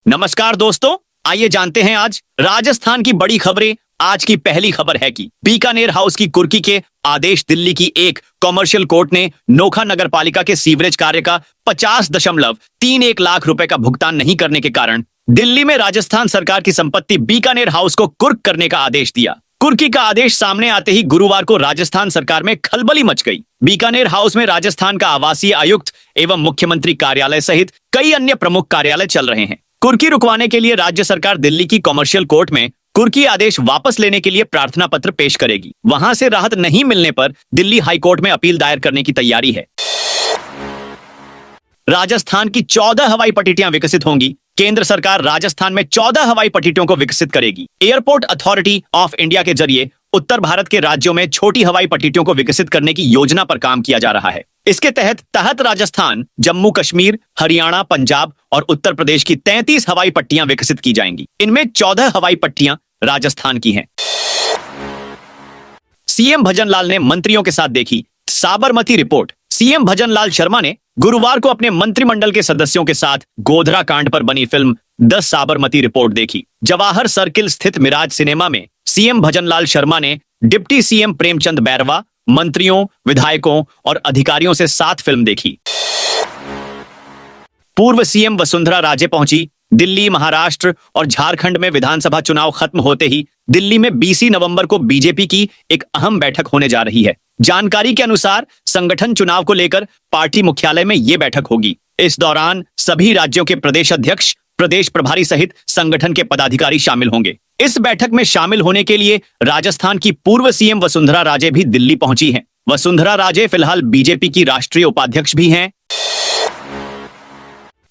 नमस्कार दोस्तों, आइए जानते हैं आज राजस्थान की बड़ी खबरें। आज की पहली खबर है कि बीकानेर हाउस की कुर्की के आदेश दिल्ली की एक कॉमर्शियल कोर्ट ने नोखा नगर पालिका के सीवरेज कार्य का 50.31 लाख रुपए का भुगतान नहीं करने के कारण दिल्ली में राजस्थान सरकार की संपत्ति बीकानेर हाउस को कुर्क करने का आदेश दिया। कुर्की का आदेश सामने आते ही गुरुवार को राजस्थान सरकार में खलबली मच गई। बीकानेर हाउस में राजस्थान का आवासीय आयुक्त एवं मुख्यमंत्री कार्यालय सहित कई अन्य प्रमुख कार्यालय चल रहे हैं। कुर्की रुकवाने के लिए राज्य सरकार दिल्ली की कॉमर्शियल कोर्ट में कुर्की आदेश वापस लेने के लिए प्रार्थना पत्र पेश करेगी। वहां से राहत नहीं मिलने पर दिल्ली हाई कोर्ट में अपील दायर करने की तैयारी है। राजस्थान की 14 हवाई पट्टियां विकसित होंगी। केंद्र सरकार राजस्थान में 14 हवाई पट्टियों को विकसित करेगी। एयरपोर्ट अथॉरिटी ऑफ इंडिया के जरिए उत्तर भारत के राज्यों में छोटी हवाई पट्टियों को विकसित करने की योजना पर काम किया जा रहा है। इसके तहत राजस्थान, जम्मू कश्मीर, हरियाणा, पंजाब और उत्तर प्रदेश की 33 हवाई पट्टियां विकसित की जाएंगी। इनमें 14 हवाई पट्टियां राजस्थान की हैं। सीएम भजनलाल ने मंत्रियों के साथ देखी साबरमती रिपोर्ट। सीएम भजनलाल शर्मा ने गुरुवार को अपने मंत्रिमंडल के सदस्यों के साथ गोधरा कांड पर बनी फिल्म द साबरमती रिपोर्ट देखी। जवाहर सर्किल स्थित मिराज सिनेमा में सीएम भजनलाल शर्मा ने डिप्टी सीएम प्रेमचंद बैरवा, मंत्रियों, विधायकों और अधिकारियों से साथ फिल्म देखी। पूर्व सीएम वसुंधरा राजे पहुंची। दिल्ली, महाराष्ट्र और झारखंड में विधानसभा चुनाव खत्म होते ही दिल्ली में 20 नवंबर को बीजेपी की एक अहम बैठक होने जा रही है। जानकारी के अनुसार संगठन चुनाव को लेकर पार्टी मुख्यालय में यह बैठक होगी। इस दौरान सभी राज्यों के प्रदेश अध्यक्ष, प्रदेश प्रभारी सहित संगठन के पदाधिकारी शामिल होंगे। इस बैठक में शामिल होने के लिए राजस्थान की पूर्व सीएम वसुंधरा राजे भी दिल्ली पहुंची हैं। वसुंधरा राजे फिलहाल बीजेपी की राष्ट्रीय उपाध्यक्ष भी हैं।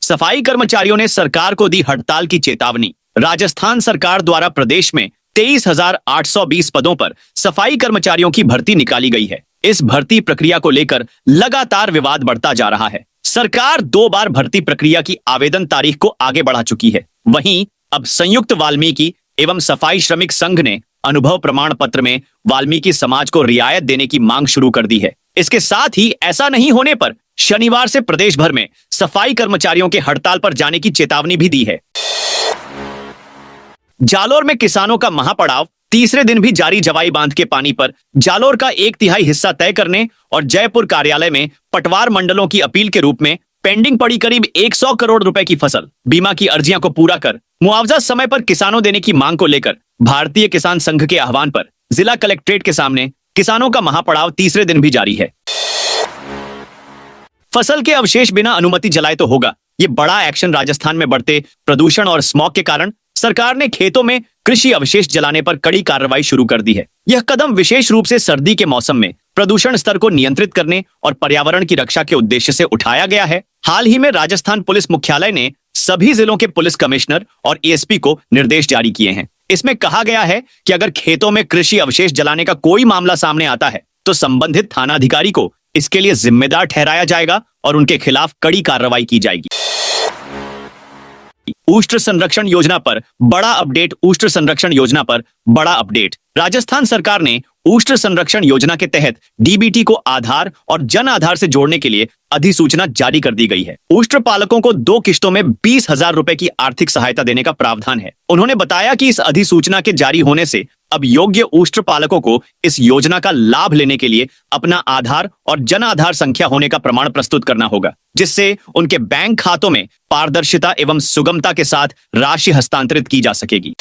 सफाई कर्मचारियों ने सरकार को दी हड़ताल की चेतावनी। राजस्थान सरकार द्वारा प्रदेश में 23,820 पदों पर सफाई कर्मचारियों की भर्ती निकाली गई है। इस भर्ती प्रक्रिया को लेकर लगातार विवाद बढ़ता जा रहा है। सरकार 2 बार भर्ती प्रक्रिया की आवेदन तारीख को आगे बढ़ा चुकी है। वहीं अब संयुक्त वाल्मीकि एवं सफाई श्रमिक संघ ने अनुभव प्रमाण पत्र में वाल्मीकि समाज को रियायत देने की मांग शुरू कर दी है। इसके साथ ही ऐसा नहीं होने पर शनिवार से प्रदेश भर में सफाई कर्मचारियों के हड़ताल पर जाने की चेतावनी भी दी है। जालोर में किसानों का महापड़ाव तीसरे दिन भी जारी। जवाई बांध के पानी पर जालोर का 1/3 हिस्सा तय करने और जयपुर कार्यालय में पटवार मंडलों की अपील के रूप में पेंडिंग पड़ी करीब 100 करोड़ रुपए की फसल बीमा की अर्जियां को पूरा कर मुआवजा समय पर किसानों देने की मांग को लेकर भारतीय किसान संघ के आह्वान पर जिला कलेक्ट्रेट के सामने किसानों का महापड़ाव तीसरे दिन भी जारी है। फसल के अवशेष बिना अनुमति जलाए तो होगा। ये बड़ा एक्शन राजस्थान में बढ़ते प्रदूषण और स्मॉग के कारण सरकार ने खेतों में कृषि अवशेष जलाने पर कड़ी कार्रवाई शुरू कर दी है। यह कदम विशेष रूप से सर्दी के मौसम में प्रदूषण स्तर को नियंत्रित करने और पर्यावरण की रक्षा के उद्देश्य से उठाया गया है। हाल ही में राजस्थान पुलिस मुख्यालय ने सभी जिलों के पुलिस कमिश्नर और एएसपी को निर्देश जारी किए हैं। इसमें कहा गया है कि अगर खेतों में कृषि अवशेष जलाने का कोई मामला सामने आता है तो संबंधित थानाधिकारी को इसके लिए जिम्मेदार ठहराया जाएगा और उनके खिलाफ कड़ी कार्रवाई की जाएगी। ऊष्ट संरक्षण योजना पर बड़ा अपडेट। ऊष्ट संरक्षण योजना पर बड़ा अपडेट। राजस्थान सरकार ने ऊष्ट संरक्षण योजना के तहत डीबीटी को आधार और जन आधार से जोड़ने के लिए अधिसूचना जारी कर दी गई है। ऊष्ट पालकों को 2 किश्तों में 20,000 रुपए की आर्थिक सहायता देने का प्रावधान है। उन्होंने बताया कि इस अधिसूचना के जारी होने से अब योग्य ऊष्ट पालकों को इस योजना का लाभ लेने के लिए अपना आधार और जन आधार संख्या होने का प्रमाण प्रस्तुत करना होगा, जिससे उनके बैंक खातों में पारदर्शिता एवं सुगमता के साथ राशि हस्तांतरित की जा सकेगी।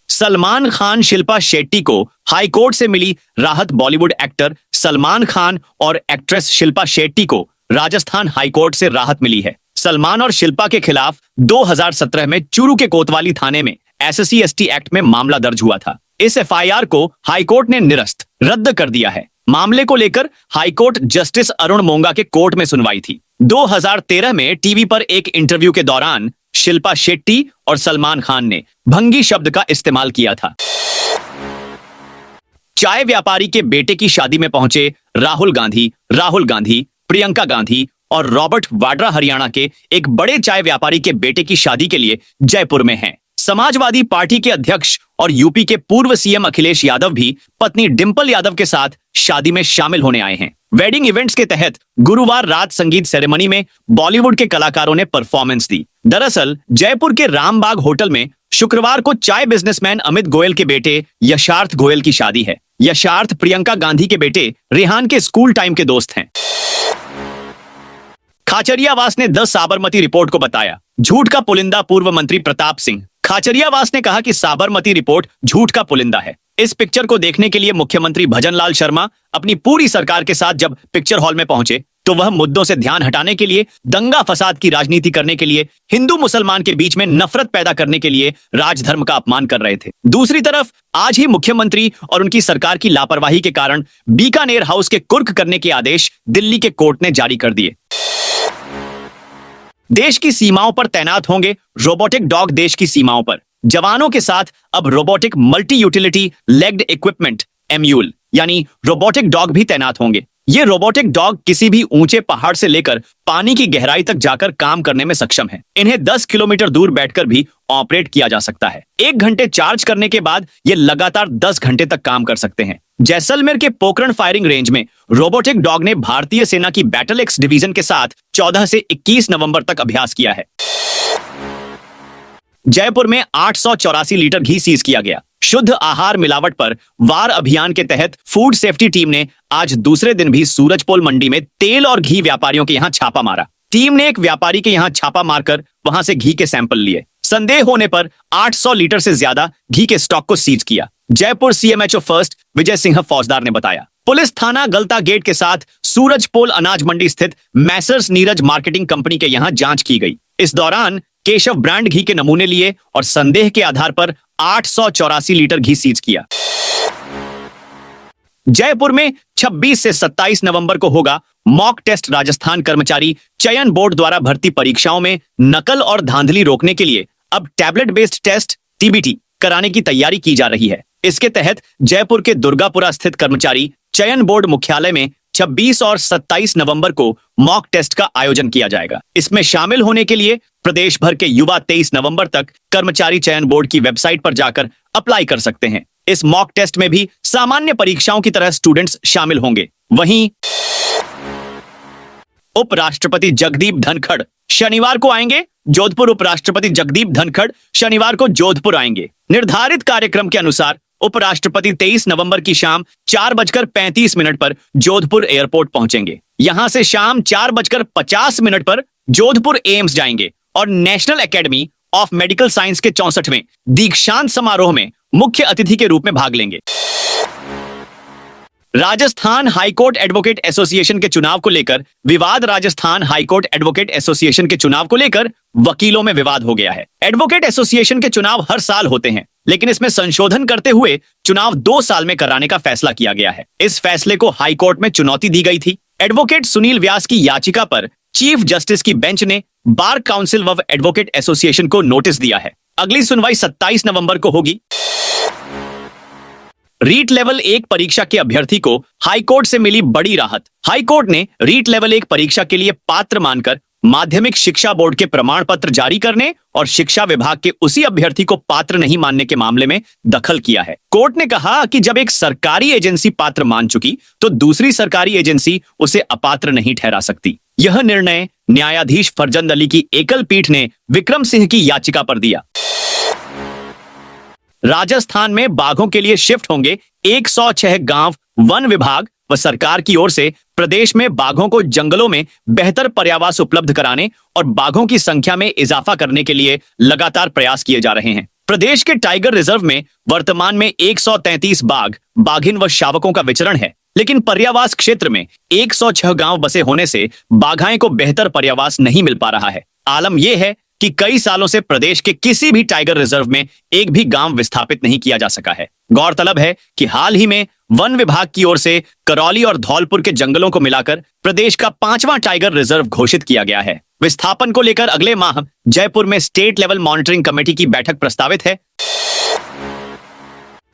सलमान खान, शिल्पा शेट्टी को हाईकोर्ट से मिली राहत। बॉलीवुड एक्टर सलमान खान और एक्ट्रेस शिल्पा शेट्टी को राजस्थान हाईकोर्ट से राहत मिली है। सलमान और शिल्पा के खिलाफ 2017 में चूरू के कोतवाली थाने में SC/ST एक्ट में मामला दर्ज हुआ था। इस FIR को हाईकोर्ट ने निरस्त रद्द कर दिया है। मामले को लेकर हाईकोर्ट जस्टिस अरुण मोंगा के कोर्ट में सुनवाई थी। 2013 में टीवी पर एक इंटरव्यू के दौरान शिल्पा शेट्टी और सलमान खान ने भंगी शब्द का इस्तेमाल किया था। चाय व्यापारी के बेटे की शादी में पहुंचे राहुल गांधी, प्रियंका गांधी और रॉबर्ट वाड्रा हरियाणा के एक बड़े चाय व्यापारी के बेटे की शादी के लिए जयपुर में हैं। समाजवादी पार्टी के अध्यक्ष और यूपी के पूर्व सीएम अखिलेश यादव भी पत्नी डिंपल यादव के साथ शादी में शामिल होने आए हैं। वेडिंग इवेंट्स के तहत गुरुवार रात संगीत सेरेमनी में बॉलीवुड के कलाकारों ने परफॉर्मेंस दी। दरअसल जयपुर के रामबाग होटल में शुक्रवार को चाय बिजनेसमैन अमित गोयल के बेटे यशार्थ गोयल की शादी है। यशार्थ प्रियंका गांधी के बेटे रेहान के स्कूल टाइम के दोस्त हैं। खाचरियावास ने द साबरमती रिपोर्ट को बताया झूठ का पुलिंदा। पूर्व मंत्री प्रताप सिंह खाचरियावास ने कहा कि साबरमती रिपोर्ट झूठ का पुलिंदा है। इस पिक्चर को देखने के लिए मुख्यमंत्री भजनलाल शर्मा अपनी पूरी सरकार के साथ जब पिक्चर हॉल में पहुंचे तो वह मुद्दों से ध्यान हटाने के लिए, दंगा फसाद की राजनीति करने के लिए, हिंदू मुसलमान के बीच में नफरत पैदा करने के लिए राजधर्म का अपमान कर रहे थे। दूसरी तरफ आज ही मुख्यमंत्री और उनकी सरकार की लापरवाही के कारण बीकानेर हाउस के कुर्क करने के आदेश दिल्ली के कोर्ट ने जारी कर दिए। देश की सीमाओं पर तैनात होंगे रोबोटिक डॉग। देश की सीमाओं पर जवानों के साथ अब robotic multi utility legged equipment mule यानी रोबोटिक डॉग भी तैनात होंगे। ये रोबोटिक डॉग किसी भी ऊंचे पहाड़ से लेकर पानी की गहराई तक जाकर काम करने में सक्षम है। इन्हें 10 किलोमीटर दूर बैठकर भी ऑपरेट किया जा सकता है। 1 घंटे चार्ज करने के बाद ये लगातार 10 घंटे तक काम कर सकते हैं। जैसलमेर के पोखरण फायरिंग रेंज में रोबोटिक डॉग ने भारतीय सेना की बैटल एक्स डिवीजन के साथ 14 से 21 नवंबर तक अभ्यास किया है। जयपुर में 884 लीटर घी सीज किया गया। शुद्ध आहार मिलावट पर वार अभियान के तहत फूड सेफ्टी टीम ने आज दूसरे दिन भी सूरजपोल मंडी में तेल और घी व्यापारियों के यहां छापा मारा। टीम ने एक व्यापारी के यहां छापा मारकर वहां से घी के सैंपल लिए। संदेह होने पर 800 लीटर से ज्यादा घी के स्टॉक को सीज किया। जयपुर सीएमएचओ फर्स्ट विजय सिंह फौजदार ने बताया। पुलिस थाना गलता गेट के साथ सूरजपोल अनाज मंडी स्थित मैसर्स नीरज मार्केटिंग कंपनी के यहां जांच की गई। इस दौरान केशव ब्रांड घी के नमूने लिए और संदेह के आधार पर 884 लीटर घी सीज किया। जयपुर में 26 से 27 नवंबर को होगा मॉक टेस्ट। राजस्थान कर्मचारी चयन बोर्ड द्वारा भर्ती परीक्षाओं में नकल और धांधली रोकने के लिए अब टैबलेट बेस्ड टेस्ट टीबीटी कराने की तैयारी की जा रही है। इसके तहत जयपुर के दुर्गापुरा स्थित कर्मचारी चयन बोर्ड मुख्यालय में 26 और 27 नवंबर को मॉक टेस्ट का आयोजन किया जाएगा। इसमें शामिल होने के लिए प्रदेश भर के युवा 23 नवंबर तक कर्मचारी चयन बोर्ड की वेबसाइट पर जाकर अप्लाई कर सकते हैं। इस मॉक टेस्ट में भी सामान्य परीक्षाओं की तरह स्टूडेंट्स शामिल होंगे। वहीं उपराष्ट्रपति जगदीप धनखड़ शनिवार को आएंगे। जोधपुर उपराष्ट्रपति जगदीप धनखड़ शनिवार को जोधपुर आएंगे। निर्धारित कार्यक्रम के अनुसार उपराष्ट्रपति 23 नवंबर की शाम 4:35 पर जोधपुर एयरपोर्ट पहुंचेंगे। यहां से शाम 4:50 पर जोधपुर एम्स जाएंगे और national academy of medical science के 64वें दीक्षांत समारोह में मुख्य अतिथि के रूप में भाग लेंगे। राजस्थान हाईकोर्ट एडवोकेट एसोसिएशन के चुनाव को लेकर विवाद। राजस्थान हाईकोर्ट एडवोकेट एसोसिएशन के चुनाव को लेकर वकीलों में विवाद हो गया है। एडवोकेट एसोसिएशन के चुनाव हर साल होते हैं, लेकिन इसमें संशोधन करते हुए चुनाव 2 साल में कराने का फैसला किया गया है। इस फैसले को हाईकोर्ट में चुनौती दी गई थी। एडवोकेट सुनील व्यास की याचिका पर चीफ जस्टिस की बेंच ने बार काउंसिल व एडवोकेट एसोसिएशन को नोटिस दिया है। अगली सुनवाई 27 नवंबर को होगी। रीट लेवल 1 परीक्षा के अभ्यर्थी को हाईकोर्ट से मिली बड़ी राहत। हाईकोर्ट ने रीट लेवल 1 परीक्षा के लिए पात्र मानकर माध्यमिक शिक्षा बोर्ड के प्रमाण पत्र जारी करने और शिक्षा विभाग के उसी अभ्यर्थी को पात्र नहीं मानने के मामले में दखल किया है। कोर्ट ने कहा कि जब एक सरकारी एजेंसी पात्र मान चुकी तो दूसरी सरकारी एजेंसी उसे अपात्र नहीं ठहरा सकती। यह निर्णय न्यायाधीश फरजंद अली की एकल पीठ ने विक्रम सिंह की याचिका पर दिया। राजस्थान में बाघों के लिए शिफ्ट होंगे 106 गांव। वन विभाग व सरकार की ओर से प्रदेश में बाघों को जंगलों में बेहतर पर्यावास उपलब्ध कराने और बाघों की संख्या में इजाफा करने के लिए लगातार प्रयास किए जा रहे हैं। प्रदेश के टाइगर रिजर्व में वर्तमान में 133 बाघ, बाघिन व शावकों का विचरण है, लेकिन पर्यावास क्षेत्र में 106 गांव बसे होने से बाघाएं को बेहतर पर्यावास नहीं मिल पा रहा है। आलम यह है कि कई सालों से प्रदेश के किसी भी टाइगर रिजर्व में एक भी गांव विस्थापित नहीं किया जा सका है। गौरतलब है कि हाल ही में वन विभाग की ओर से करौली और धौलपुर के जंगलों को मिलाकर प्रदेश का 5वां टाइगर रिजर्व घोषित किया गया है। विस्थापन को लेकर अगले माह जयपुर में स्टेट लेवल मॉनिटरिंग कमेटी की बैठक प्रस्तावित है।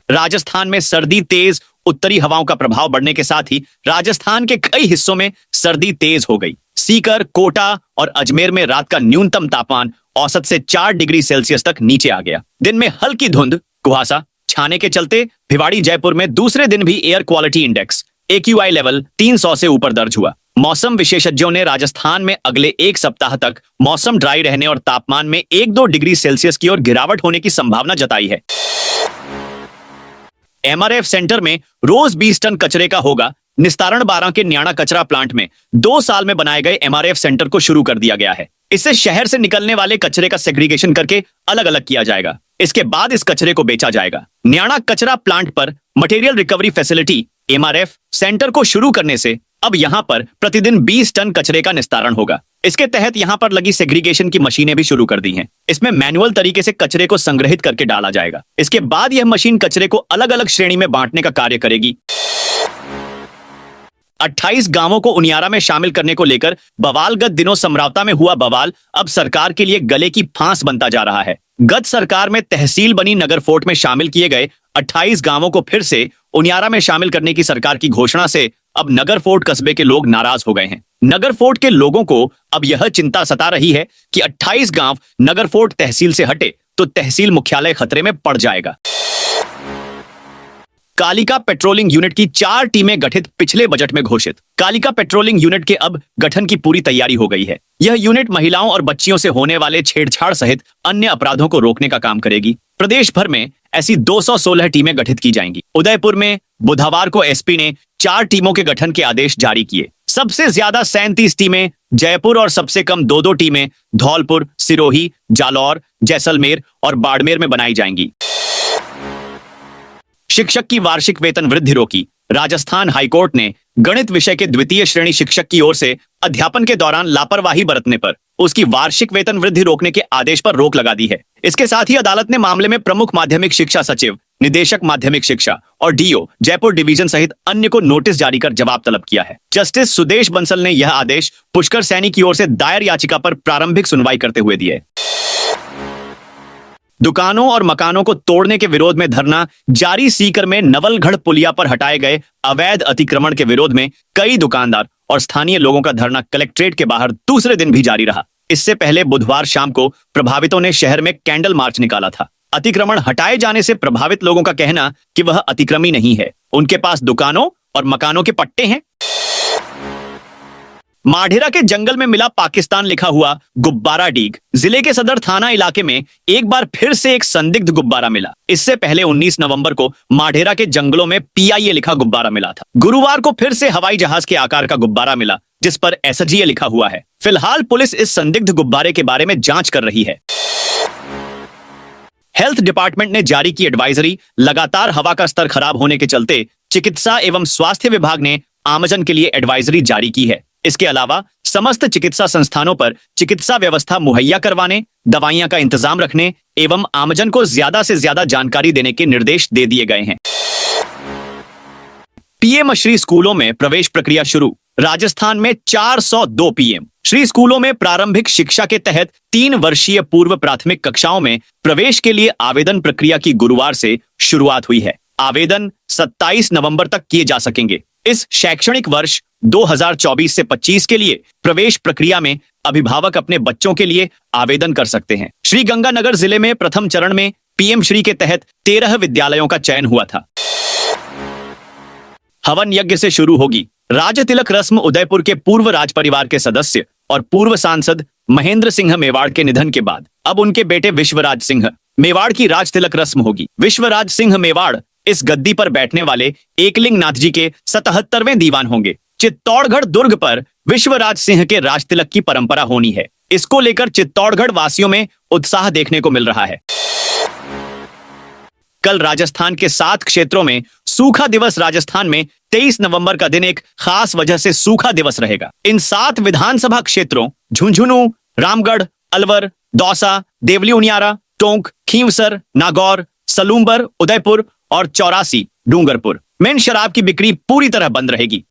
राजस्थान में सर्दी तेज। उत्तरी हवाओं का प्रभाव बढ़ने के साथ ही राजस्थान के कई हिस्सों में सर्दी तेज हो गई। सीकर, कोटा और अजमेर में रात का न्यूनतम तापमान औसत से 4 डिग्री सेल्सियस तक नीचे आ गया। दिन में हल्की धुंध, कुहासा छाने के चलते भिवाड़ी, जयपुर में दूसरे दिन भी air quality index AQI level 300 से ऊपर दर्ज हुआ। मौसम विशेषज्ञों ने राजस्थान में अगले एक सप्ताह तक मौसम ड्राई रहने और तापमान में 1-2 डिग्री सेल्सियस की ओर गिरावट होने की संभावना जताई है। एमआरएफ सेंटर में रोज 20 टन कचरे का होगा निस्तारण। 12 के न्याणा कचरा प्लांट में 2 साल में बनाए गए एमआरएफ सेंटर को शुरू कर दिया गया है। इससे शहर से निकलने वाले कचरे का सेग्रीगेशन करके अलग अलग किया जाएगा। इसके बाद इस कचरे को बेचा जाएगा। न्याणा कचरा प्लांट पर material recovery facility MRF centre को शुरू करने से अब यहां पर प्रतिदिन 20 टन कचरे का निस्तारण होगा। इसके तहत यहां पर लगी सेग्रीगेशन की मशीनें भी शुरू कर दी हैं। इसमें मैनुअल तरीके से कचरे को संग्रहित करके डाला जाएगा। इसके बाद यह मशीन कचरे को अलग अलग श्रेणी में बांटने का कार्य करेगी। 28 गांवों को उनियारा में शामिल करने को लेकर बवाल। गत दिनों समरावता में हुआ बवाल अब सरकार के लिए गले की फांस बनता जा रहा है। गत सरकार में तहसील बनी नगर फोर्ट में शामिल किए गए 28 गांवों को फिर से उनियारा में शामिल करने की सरकार की घोषणा से अब नगर फोर्ट कस्बे के लोग नाराज हो गए हैं। नगर फोर्ट के लोगों को अब यह चिंता सता रही है कि 28 गांव नगर फोर्ट तहसील से हटे तो तहसील मुख्यालय खतरे में पड़ जाएगा। कालिका पेट्रोलिंग यूनिट की 4 टीमें गठित पिछले बजट में घोषित। कालिका पेट्रोलिंग यूनिट के अब गठन की पूरी तैयारी हो गई है। यह यूनिट महिलाओं और बच्चियों से होने वाले छेड़छाड़ सहित अन्य अपराधों को रोकने का काम करेगी। प्रदेश भर में ऐसी 216 टीमें गठित की जाएंगी। उदयपुर में बुधवार को एसपी ने 4 टीमों के गठन के आदेश जारी किए। सबसे ज्यादा 37 टीमें जयपुर और सबसे कम 2-2 टीमें धौलपुर, सिरोही, जालौर, जैसलमेर और बाड़मेर में बनाई जाएंगी। शिक्षक की वार्षिक वेतन वृद्धि रोकी। राजस्थान हाईकोर्ट ने गणित विषय के द्वितीय श्रेणी शिक्षक की ओर से अध्यापन के दौरान लापरवाही बरतने पर उसकी वार्षिक वेतन वृद्धि रोकने के आदेश पर रोक लगा दी है। इसके साथ ही अदालत ने मामले में प्रमुख माध्यमिक शिक्षा सचिव, निदेशक माध्यमिक शिक्षा और डीओ जयपुर डिवीजन सहित अन्य को नोटिस जारी कर जवाब तलब किया है। जस्टिस सुदेश बंसल ने यह आदेश पुष्कर सैनी की ओर से दायर याचिका पर प्रारंभिक सुनवाई करते हुए दिए। दुकानों और मकानों को तोड़ने के विरोध में धरना जारी। सीकर में नवलगढ़ पुलिया पर हटाए गए अवैध अतिक्रमण के विरोध में कई दुकानदार और स्थानीय लोगों का धरना कलेक्ट्रेट के बाहर दूसरे दिन भी जारी रहा। इससे पहले बुधवार शाम को प्रभावितों ने शहर में कैंडल मार्च निकाला था। अतिक्रमण हटाए जाने से प्रभावित लोगों का कहना कि वह अतिक्रमी नहीं है, उनके पास दुकानों और मकानों के पट्टे हैं। माढेरा के जंगल में मिला पाकिस्तान लिखा हुआ गुब्बारा डीग। जिले के सदर थाना इलाके में एक बार फिर से एक संदिग्ध गुब्बारा मिला। इससे पहले 19 नवंबर को माढेरा के जंगलों में पीआईए लिखा गुब्बारा मिला था। गुरुवार को फिर से हवाई जहाज के आकार का गुब्बारा मिला जिस पर एसजीए लिखा हुआ है। फिलहाल पुलिस इस संदिग्ध गुब्बारे के बारे में जांच कर रही है। हेल्थ डिपार्टमेंट ने जारी की एडवाइजरी। लगातार हवा का स्तर खराब होने के चलते चिकित्सा एवं स्वास्थ्य विभाग ने आमजन के लिए एडवाइजरी जारी की है। इसके अलावा समस्त चिकित्सा संस्थानों पर चिकित्सा व्यवस्था मुहैया करवाने, दवाइयां का इंतजाम रखने एवं आमजन को ज्यादा से ज्यादा जानकारी देने के निर्देश दे दिए गए हैं। पीएम श्री स्कूलों में प्रवेश प्रक्रिया शुरू। राजस्थान में 402 पीएम श्री स्कूलों में प्रारंभिक शिक्षा के तहत 3 वर्षीय पूर्व प्राथमिक कक्षाओं में प्रवेश के लिए आवेदन प्रक्रिया की गुरुवार से शुरुआत हुई है। आवेदन 27 नवंबर तक किए जा सकेंगे। इस शैक्षणिक वर्ष 2024 से 25 के लिए प्रवेश प्रक्रिया में अभिभावक अपने बच्चों के लिए आवेदन कर सकते हैं। श्री गंगानगर जिले में प्रथम चरण में पीएम श्री के तहत 13 विद्यालयों का चयन हुआ था। हवन यज्ञ से शुरू होगी राज तिलक रस्म। उदयपुर के पूर्व राज परिवार के सदस्य और पूर्व सांसद महेंद्र सिंह मेवाड़ के निधन के बाद अब उनके बेटे विश्वराज सिंह मेवाड़ की राज तिलक रस्म होगी। विश्वराज सिंह मेवाड़ इस गद्दी पर बैठने वाले एकलिंग नाथ जी के 77वें दीवान होंगे। चित्तौड़गढ़ दुर्ग पर विश्वराज सिंह के राज तिलक की परंपरा होनी है। इसको लेकर चित्तौड़गढ़ वासियों में उत्साह देखने को मिल रहा है। कल राजस्थान के 7 क्षेत्रों में सूखा दिवस। राजस्थान में 23 नवंबर का दिन एक खास वजह से सूखा दिवस रहेगा। इन 7 विधानसभा क्षेत्रों झुंझुनू, रामगढ़, अलवर, दौसा, देवली उनियारा, टोंक, खींवसर, नागौर, सलूम्बर, उदयपुर और 84 डूंगरपुर में शराब की बिक्री पूरी तरह बंद रहेगी।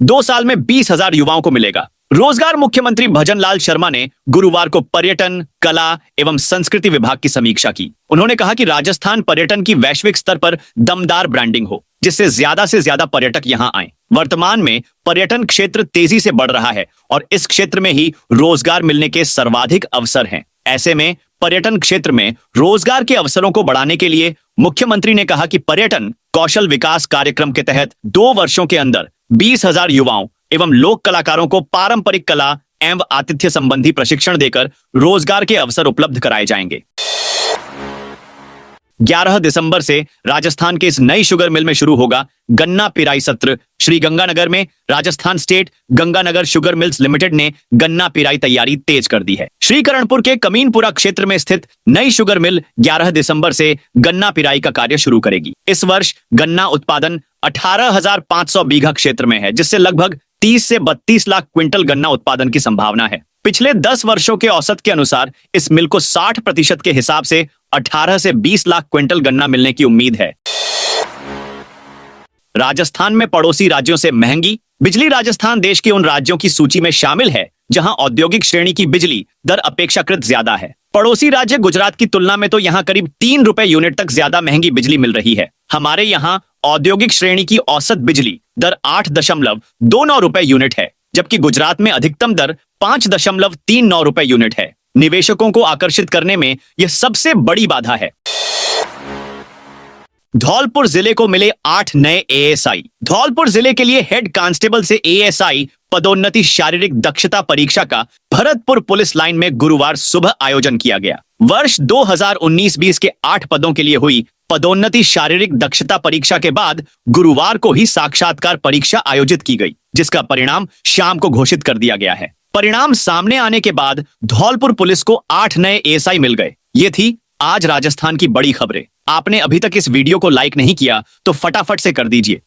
2 साल में 20,000 युवाओं को मिलेगा रोजगार। मुख्यमंत्री भजनलाल शर्मा ने गुरुवार को पर्यटन, कला एवं संस्कृति विभाग की समीक्षा की। उन्होंने कहा कि राजस्थान पर्यटन की वैश्विक स्तर पर दमदार ब्रांडिंग हो जिससे ज्यादा से ज्यादा पर्यटक यहां आए। वर्तमान में पर्यटन क्षेत्र तेजी से बढ़ रहा है और इस क्षेत्र में ही रोजगार मिलने के सर्वाधिक अवसर हैं। ऐसे में पर्यटन क्षेत्र में रोजगार के अवसरों को बढ़ाने के लिए मुख्यमंत्री ने कहा कि पर्यटन कौशल विकास कार्यक्रम के तहत 2 वर्षों के अंदर 20,000 युवाओं एवं लोक कलाकारों को पारंपरिक कला एवं आतिथ्य संबंधी प्रशिक्षण देकर रोजगार के अवसर उपलब्ध कराए जाएंगे। 11 दिसंबर से राजस्थान के इस नई शुगर मिल में शुरू होगा गन्ना पिराई सत्र। श्री गंगानगर में Rajasthan state Ganganagar sugar mills limited ने गन्ना पिराई तैयारी तेज कर दी है। श्रीकरणपुर के कमीनपुरा क्षेत्र में स्थित नई शुगर मिल 11 दिसंबर से गन्ना पिराई का कार्य शुरू करेगी। इस वर्ष गन्ना उत्पादन 18,500 बीघा क्षेत्र में है, जिससे लगभग 30 से 32 लाख क्विंटल गन्ना उत्पादन की संभावना है। पिछले 10 वर्षों के औसत के अनुसार इस मिल को 60% के हिसाब से 18 से 20 लाख क्विंटल गन्ना मिलने की उम्मीद है। राजस्थान में पड़ोसी राज्यों से महंगी बिजली। राजस्थान देश के उन राज्यों की सूची में शामिल है जहां औद्योगिक श्रेणी की बिजली दर अपेक्षाकृत ज्यादा है। पड़ोसी राज्य गुजरात की तुलना में तो यहां करीब 3 रुपए यूनिट तक ज्यादा महंगी बिजली मिल रही है। हमारे यहां औद्योगिक श्रेणी की औसत बिजली दर 8.29 रुपए यूनिट है, जबकि गुजरात में अधिकतम दर 5.39 रुपए यूनिट है। निवेशकों को आकर्षित करने में यह सबसे बड़ी बाधा है। धौलपुर जिले को मिले 8 नए एएसआई। धौलपुर जिले के लिए हेड कांस्टेबल से एएसआई पदोन्नति शारीरिक दक्षता परीक्षा का भरतपुर पुलिस लाइन में गुरुवार सुबह आयोजन किया गया। वर्ष 2019-20 के 8 पदों के लिए हुई पदोन्नति शारीरिक दक्षता परीक्षा के बाद गुरुवार को ही साक्षात्कार परीक्षा आयोजित की गई, जिसका परिणाम शाम को घोषित कर दिया गया है। परिणाम सामने आने के बाद धौलपुर पुलिस को 8 नए एएसआई मिल गए। ये थी आज राजस्थान की बड़ी खबरें। आपने अभी तक इस वीडियो को लाइक नहीं किया तो फटाफट से कर दीजिए।